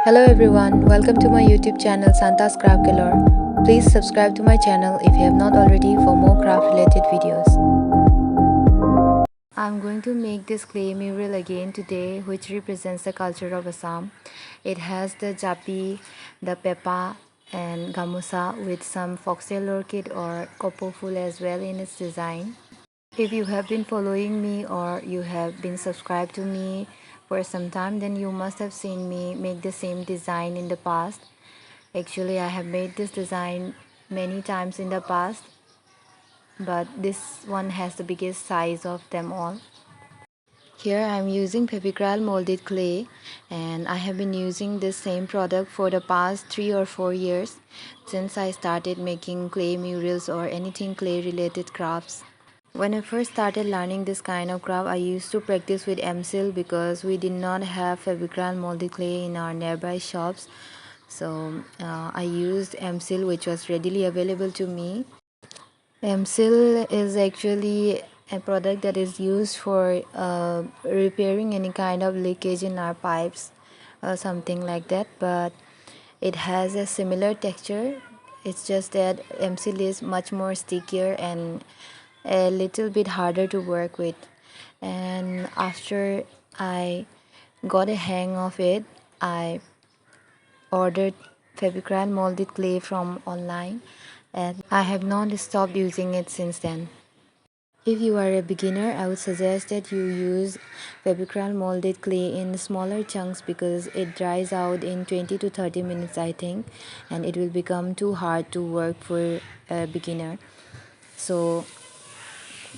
Hello everyone, welcome to my YouTube channel Santa's Craft Galore. Please subscribe to my channel if you have not already for more craft related videos. I'm going to make this clay mural again today, which represents the culture of Assam. It has the japi, the pepa and gamusa with some foxtail orchid or kopo full as well in its design. If you have been following me or you have been subscribed to me for some time, then you must have seen me make the same design in the past. Actually, I have made this design many times in the past, but this one has the biggest size of them all. Here I am using Fevicryl molded clay, and I have been using this same product for the past 3 or 4 years since I started making clay murals or anything clay related crafts. When I first started learning this kind of craft, I used to practice with MSIL because we did not have Fevicryl molded clay in our nearby shops. So I used MSIL, which was readily available to me. MSIL is actually a product that is used for repairing any kind of leakage in our pipes or something like that, but it has a similar texture. It's just that MSIL is much more stickier and a little bit harder to work with. And after I got a hang of it, I ordered Fevicryl molded clay from online, and I have not stopped using it since then. If you are a beginner, I would suggest that you use Fevicryl molded clay in smaller chunks because it dries out in 20 to 30 minutes, I think, and it will become too hard to work for a beginner. So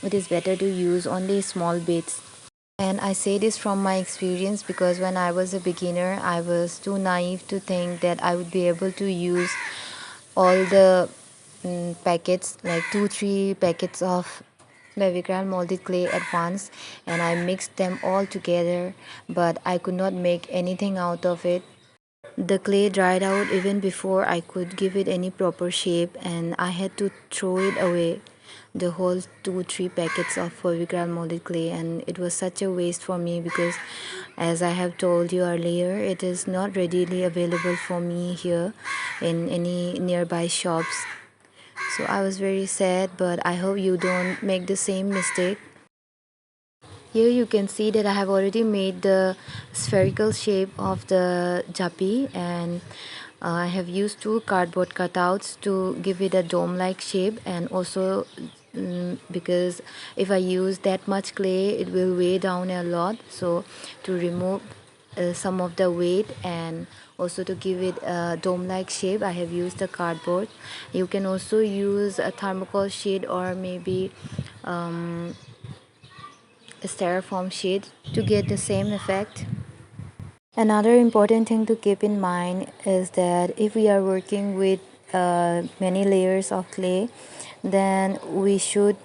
it is better to use only small bits. And I say this from my experience because when I was a beginner, I was too naive to think that I would be able to use all the packets, like 2-3 packets of Fevicryl molded clay at once, and I mixed them all together, but I could not make anything out of it. The clay dried out even before I could give it any proper shape, and I had to throw it away, the whole 2-3 packets of Fevicryl molded clay, and it was such a waste for me because, as I have told you earlier, it is not readily available for me here in any nearby shops. So I was very sad, but I hope you don't make the same mistake. Here you can see that I have already made the spherical shape of the japi, and I have used 2 cardboard cutouts to give it a dome-like shape, and also because if I use that much clay it will weigh down a lot, so to remove some of the weight and also to give it a dome-like shape, I have used the cardboard. You can also use a thermocol sheet or maybe a styrofoam sheet to get the same effect. Another important thing to keep in mind is that if we are working with many layers of clay, then we should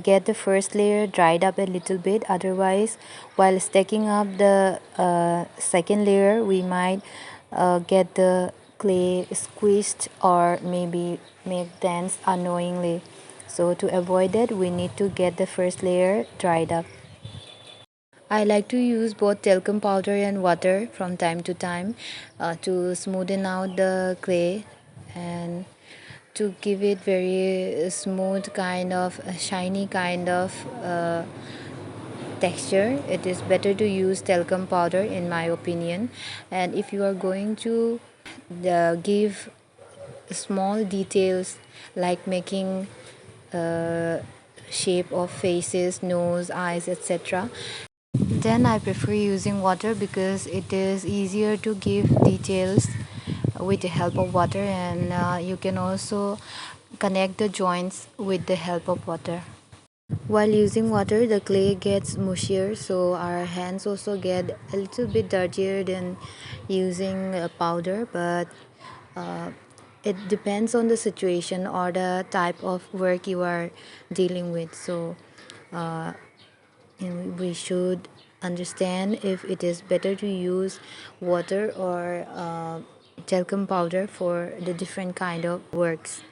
get the first layer dried up a little bit. Otherwise, while stacking up the second layer, we might get the clay squeezed or maybe make dents unknowingly. So to avoid that, we need to get the first layer dried up. I like to use both talcum powder and water from time to time to smoothen out the clay and to give it very smooth kind of shiny kind of texture. It is better to use talcum powder in my opinion. And if you are going to give small details like making shape of faces, nose, eyes, etc., then I prefer using water because it is easier to give details with the help of water, and you can also connect the joints with the help of water. While using water, the clay gets mushier, so our hands also get a little bit dirtier than using powder, but uh, it depends on the situation or the type of work you are dealing with. So uh, we should understand if it is better to use water or talcum powder for the different kind of works.